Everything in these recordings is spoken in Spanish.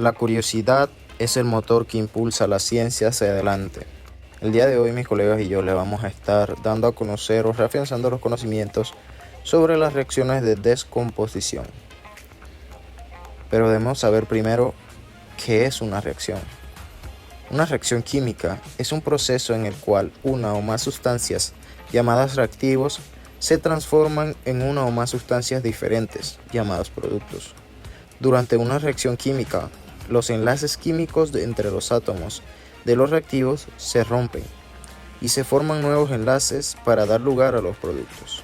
La curiosidad es el motor que impulsa la ciencia hacia adelante. El día de hoy mis colegas y yo le vamos a estar dando a conocer o reafianzando los conocimientos sobre las reacciones de descomposición. Pero debemos saber primero qué es una reacción. Una reacción química es un proceso en el cual una o más sustancias llamadas reactivos se transforman en una o más sustancias diferentes llamadas productos. Durante una reacción química, los enlaces químicos entre los átomos de los reactivos se rompen y se forman nuevos enlaces para dar lugar a los productos.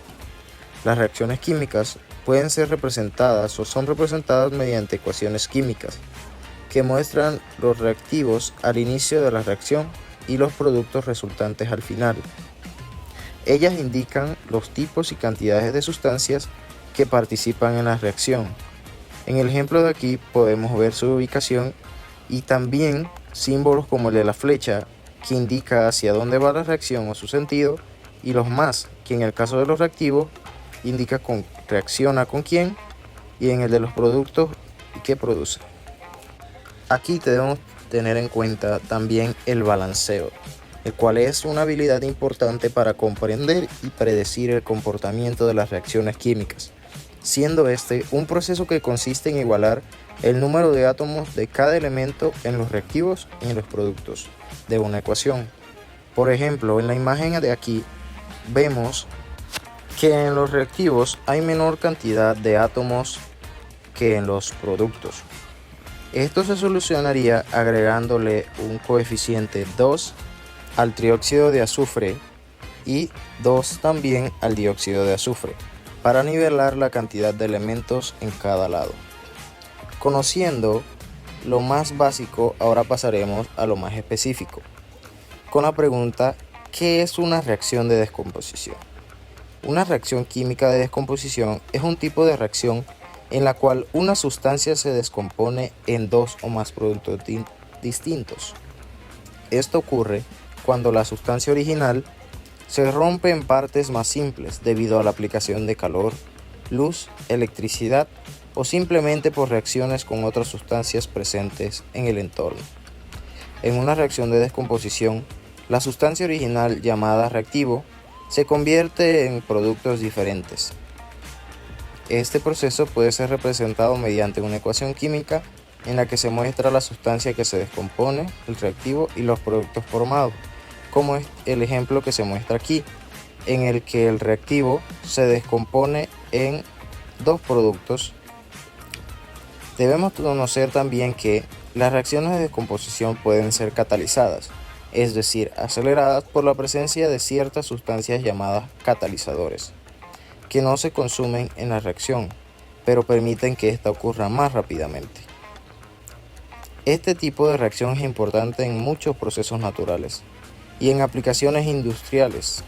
Las reacciones químicas pueden ser representadas o son representadas mediante ecuaciones químicas que muestran los reactivos al inicio de la reacción y los productos resultantes al final. Ellas indican los tipos y cantidades de sustancias que participan en la reacción. En el ejemplo de aquí podemos ver su ubicación y también símbolos como el de la flecha que indica hacia dónde va la reacción o su sentido, y los más, que en el caso de los reactivos indica con reacciona con quién, y en el de los productos y qué produce. Aquí debemos tener en cuenta también el balanceo, el cual es una habilidad importante para comprender y predecir el comportamiento de las reacciones químicas, siendo este un proceso que consiste en igualar el número de átomos de cada elemento en los reactivos y en los productos de una ecuación. Por ejemplo, en la imagen de aquí vemos que en los reactivos hay menor cantidad de átomos que en los productos. Esto se solucionaría agregándole un coeficiente 2 al trióxido de azufre y 2 también al dióxido de azufre para nivelar la cantidad de elementos en cada lado. Conociendo lo más básico, ahora pasaremos a lo más específico, con la pregunta: ¿qué es una reacción de descomposición? Una reacción química de descomposición es un tipo de reacción en la cual una sustancia se descompone en dos o más productos distintos. Esto ocurre cuando la sustancia original se rompe en partes más simples debido a la aplicación de calor, luz, electricidad o simplemente por reacciones con otras sustancias presentes en el entorno. En una reacción de descomposición, la sustancia original llamada reactivo se convierte en productos diferentes. Este proceso puede ser representado mediante una ecuación química en la que se muestra la sustancia que se descompone, el reactivo y los productos formados, como es el ejemplo que se muestra aquí, en el que el reactivo se descompone en dos productos. Debemos conocer también que las reacciones de descomposición pueden ser catalizadas, es decir, aceleradas por la presencia de ciertas sustancias llamadas catalizadores, que no se consumen en la reacción, pero permiten que ésta ocurra más rápidamente. Este tipo de reacción es importante en muchos procesos naturales y en aplicaciones industriales,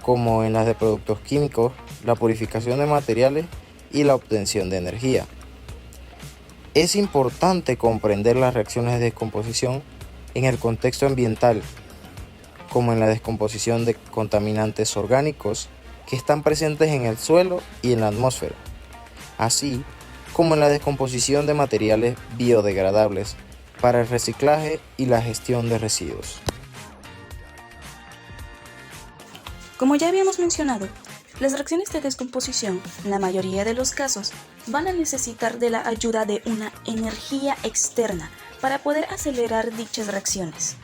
como en las de productos químicos, la purificación de materiales y la obtención de energía. Es importante comprender las reacciones de descomposición en el contexto ambiental, como en la descomposición de contaminantes orgánicos que están presentes en el suelo y en la atmósfera, así como en la descomposición de materiales biodegradables para el reciclaje y la gestión de residuos. Como ya habíamos mencionado, las reacciones de descomposición, en la mayoría de los casos, van a necesitar de la ayuda de una energía externa para poder acelerar dichas reacciones.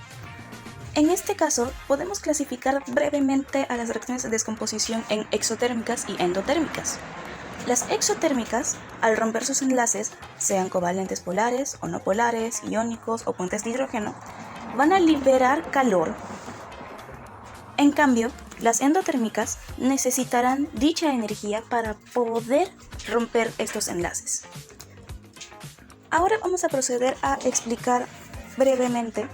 En este caso, podemos clasificar brevemente a las reacciones de descomposición en exotérmicas y endotérmicas. Las exotérmicas, al romper sus enlaces, sean covalentes polares o no polares, iónicos o puentes de hidrógeno, van a liberar calor. En cambio, las endotérmicas necesitarán dicha energía para poder romper estos enlaces. Ahora vamos a proceder a explicar brevemente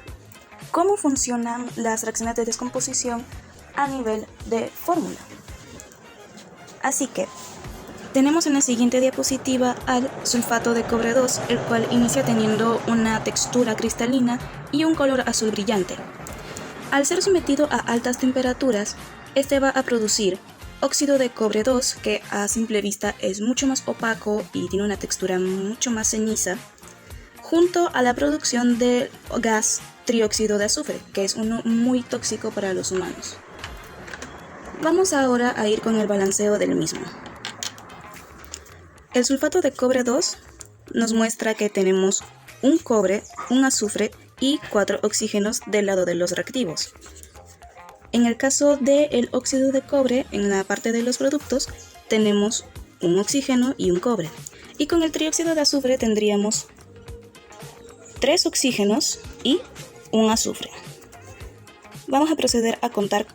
cómo funcionan las reacciones de descomposición a nivel de fórmula. Así que tenemos en la siguiente diapositiva al sulfato de cobre 2, el cual inicia teniendo una textura cristalina y un color azul brillante. Al ser sometido a altas temperaturas, este va a producir óxido de cobre 2, que a simple vista es mucho más opaco y tiene una textura mucho más ceniza, junto a la producción del gas trióxido de azufre, que es uno muy tóxico para los humanos. Vamos ahora a ir con el balanceo del mismo. El sulfato de cobre 2 nos muestra que tenemos un cobre, un azufre y 4 oxígenos del lado de los reactivos. En el caso del óxido de cobre, en la parte de los productos, tenemos un oxígeno y un cobre. Y con el trióxido de azufre tendríamos 3 oxígenos y un azufre. Vamos a proceder a contar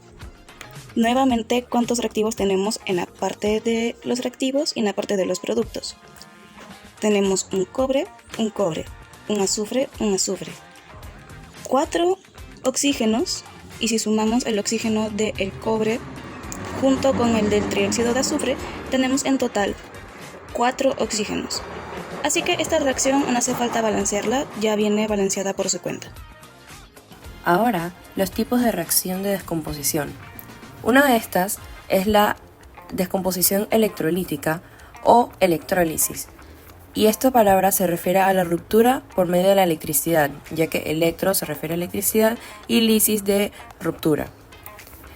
nuevamente cuántos reactivos tenemos en la parte de los reactivos y en la parte de los productos. Tenemos un cobre, un azufre, 4 oxígenos, y si sumamos el oxígeno del cobre junto con el del trióxido de azufre, tenemos en total 4 oxígenos. Así que esta reacción no hace falta balancearla, ya viene balanceada por su cuenta. Ahora, los tipos de reacción de descomposición. Una de estas es la descomposición electrolítica o electrólisis. Y esta palabra se refiere a la ruptura por medio de la electricidad, ya que electro se refiere a electricidad y lisis de ruptura.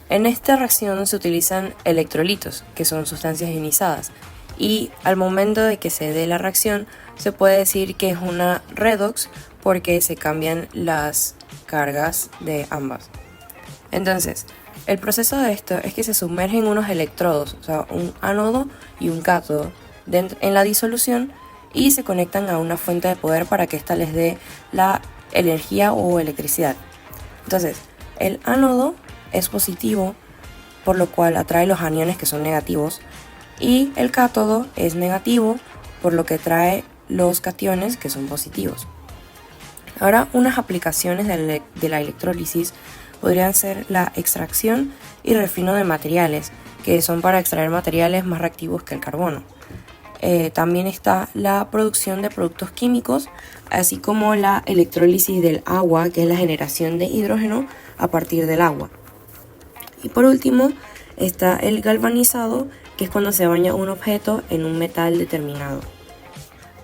En esta reacción se utilizan electrolitos, que son sustancias ionizadas, y al momento de que se dé la reacción se puede decir que es una redox porque se cambian las cargas de ambas. Entonces, el proceso de esto es que se sumergen unos electrodos, o sea, un ánodo y un cátodo, en la disolución y se conectan a una fuente de poder para que ésta les dé la energía o electricidad. Entonces, el ánodo es positivo, por lo cual atrae los aniones que son negativos, y el cátodo es negativo, por lo que trae los cationes que son positivos. Ahora, unas aplicaciones de la electrólisis podrían ser la extracción y refino de materiales, que son para extraer materiales más reactivos que el carbono. También está la producción de productos químicos, así como la electrólisis del agua, que es la generación de hidrógeno a partir del agua. Y por último está el galvanizado, que es cuando se baña un objeto en un metal determinado.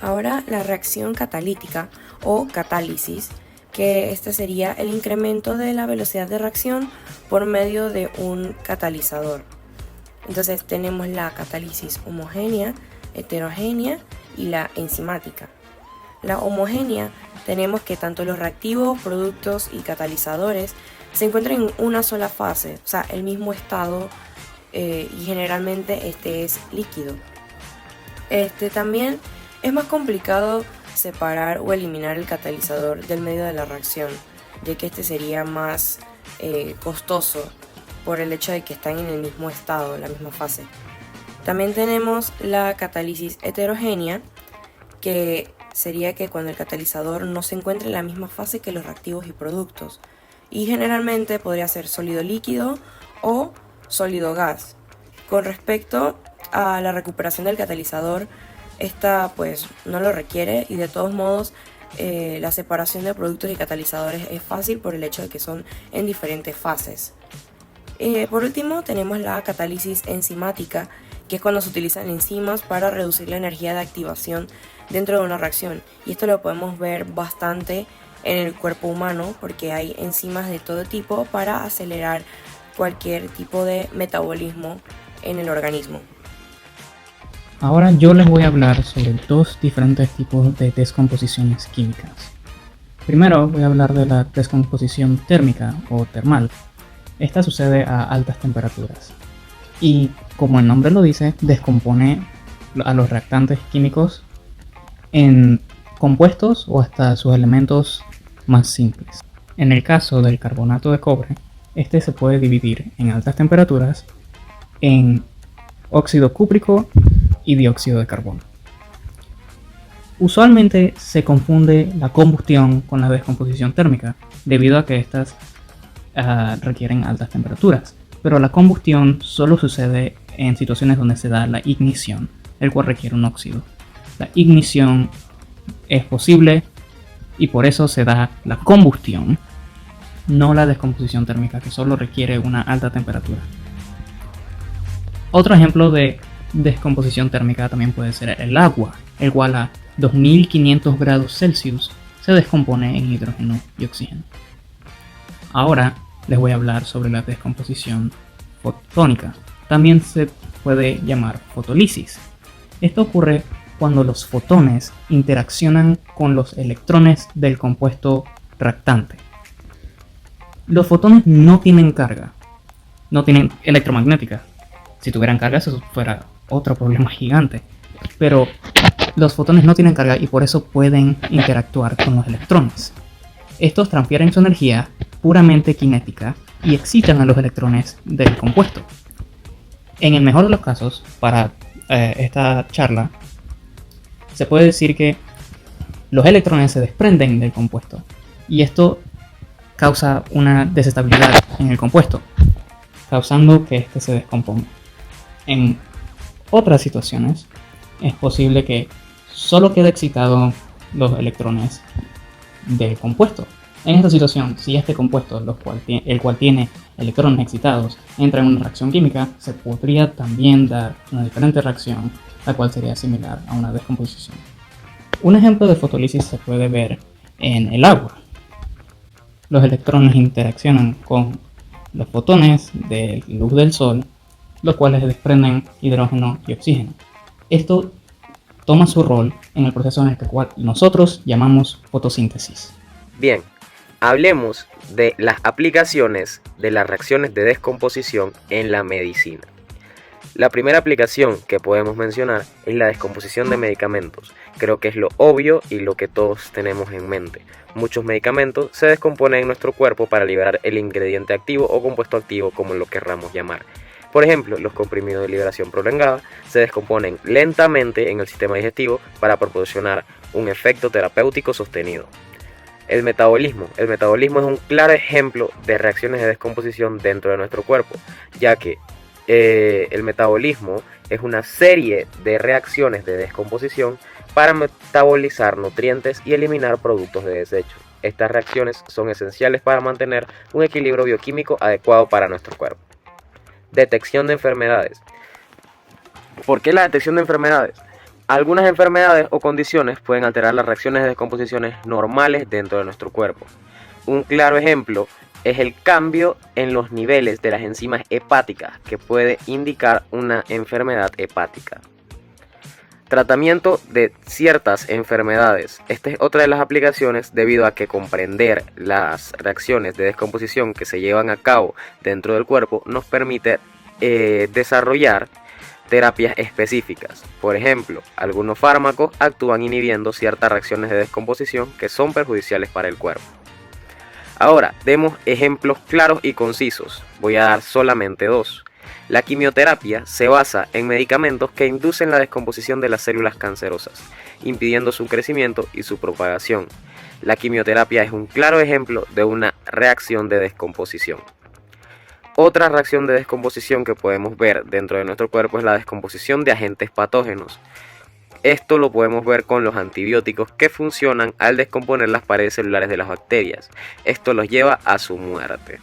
Ahora la reacción catalítica o catálisis, que este sería el incremento de la velocidad de reacción por medio de un catalizador. Entonces tenemos la catálisis homogénea, heterogénea y la enzimática. La homogénea tenemos que tanto los reactivos, productos y catalizadores se encuentran en una sola fase, o sea, el mismo estado, y generalmente este es líquido. También es más complicado separar o eliminar el catalizador del medio de la reacción, ya que este sería más costoso por el hecho de que están en el mismo estado, la misma fase. También tenemos la catálisis heterogénea, que sería que cuando el catalizador no se encuentra en la misma fase que los reactivos y productos, y generalmente podría ser sólido líquido o sólido gas. Con respecto a la recuperación del catalizador, esta pues no lo requiere, y de todos modos la separación de productos y catalizadores es fácil por el hecho de que son en diferentes fases. Por último tenemos la catálisis enzimática, que es cuando se utilizan enzimas para reducir la energía de activación dentro de una reacción, y esto lo podemos ver bastante en el cuerpo humano porque hay enzimas de todo tipo para acelerar cualquier tipo de metabolismo en el organismo. Ahora yo les voy a hablar sobre dos diferentes tipos de descomposiciones químicas. Primero voy a hablar de la descomposición térmica o termal. Esta sucede a altas temperaturas y, como el nombre lo dice, descompone a los reactantes químicos en compuestos o hasta sus elementos más simples. En el caso del carbonato de cobre, este se puede dividir en altas temperaturas en óxido cúprico y dióxido de carbono. Usualmente se confunde la combustión con la descomposición térmica, debido a que estas requieren altas temperaturas, pero la combustión solo sucede en situaciones donde se da la ignición, el cual requiere un óxido. La ignición es posible y por eso se da la combustión, no la descomposición térmica, que solo requiere una alta temperatura. Otro ejemplo de descomposición térmica también puede ser el agua, el cual a 2500 grados Celsius se descompone en hidrógeno y oxígeno. Ahora les voy a hablar sobre la descomposición fotónica. También se puede llamar fotólisis. Esto ocurre cuando los fotones interaccionan con los electrones del compuesto reactante. Los fotones no tienen carga, no tienen electromagnética. Si tuvieran carga, eso fuera otro problema gigante. Pero los fotones no tienen carga y por eso pueden interactuar con los electrones. Estos transfieren su energía puramente cinética y excitan a los electrones del compuesto. En el mejor de los casos, para esta charla, se puede decir que los electrones se desprenden del compuesto y esto causa una desestabilidad en el compuesto, causando que éste se descomponga. En otras situaciones, es posible que solo quede excitado los electrones del compuesto. En esta situación, si este compuesto, el cual tiene electrones excitados, entra en una reacción química, se podría también dar una diferente reacción, la cual sería similar a una descomposición. Un ejemplo de fotólisis se puede ver en el agua. Los electrones interaccionan con los fotones de luz del sol, los cuales desprenden hidrógeno y oxígeno. Esto toma su rol en el proceso en el cual nosotros llamamos fotosíntesis. Bien, hablemos de las aplicaciones de las reacciones de descomposición en la medicina. La primera aplicación que podemos mencionar es la descomposición de medicamentos. Creo que es lo obvio y lo que todos tenemos en mente. Muchos medicamentos se descomponen en nuestro cuerpo para liberar el ingrediente activo o compuesto activo, como lo querramos llamar. Por ejemplo, los comprimidos de liberación prolongada se descomponen lentamente en el sistema digestivo para proporcionar un efecto terapéutico sostenido. El metabolismo es un claro ejemplo de reacciones de descomposición dentro de nuestro cuerpo, ya que el metabolismo es una serie de reacciones de descomposición para metabolizar nutrientes y eliminar productos de desecho. Estas reacciones son esenciales para mantener un equilibrio bioquímico adecuado para nuestro cuerpo. Detección de enfermedades. ¿Por qué la detección de enfermedades? Algunas enfermedades o condiciones pueden alterar las reacciones de descomposiciones normales dentro de nuestro cuerpo. Un claro ejemplo es el cambio en los niveles de las enzimas hepáticas, que puede indicar una enfermedad hepática. Tratamiento de ciertas enfermedades. Esta es otra de las aplicaciones, debido a que comprender las reacciones de descomposición que se llevan a cabo dentro del cuerpo nos permite desarrollar terapias específicas. Por ejemplo, algunos fármacos actúan inhibiendo ciertas reacciones de descomposición que son perjudiciales para el cuerpo. Ahora, demos ejemplos claros y concisos. Voy a dar solamente dos. La quimioterapia se basa en medicamentos que inducen la descomposición de las células cancerosas, impidiendo su crecimiento y su propagación. La quimioterapia es un claro ejemplo de una reacción de descomposición. Otra reacción de descomposición que podemos ver dentro de nuestro cuerpo es la descomposición de agentes patógenos. Esto lo podemos ver con los antibióticos, que funcionan al descomponer las paredes celulares de las bacterias. Esto los lleva a su muerte.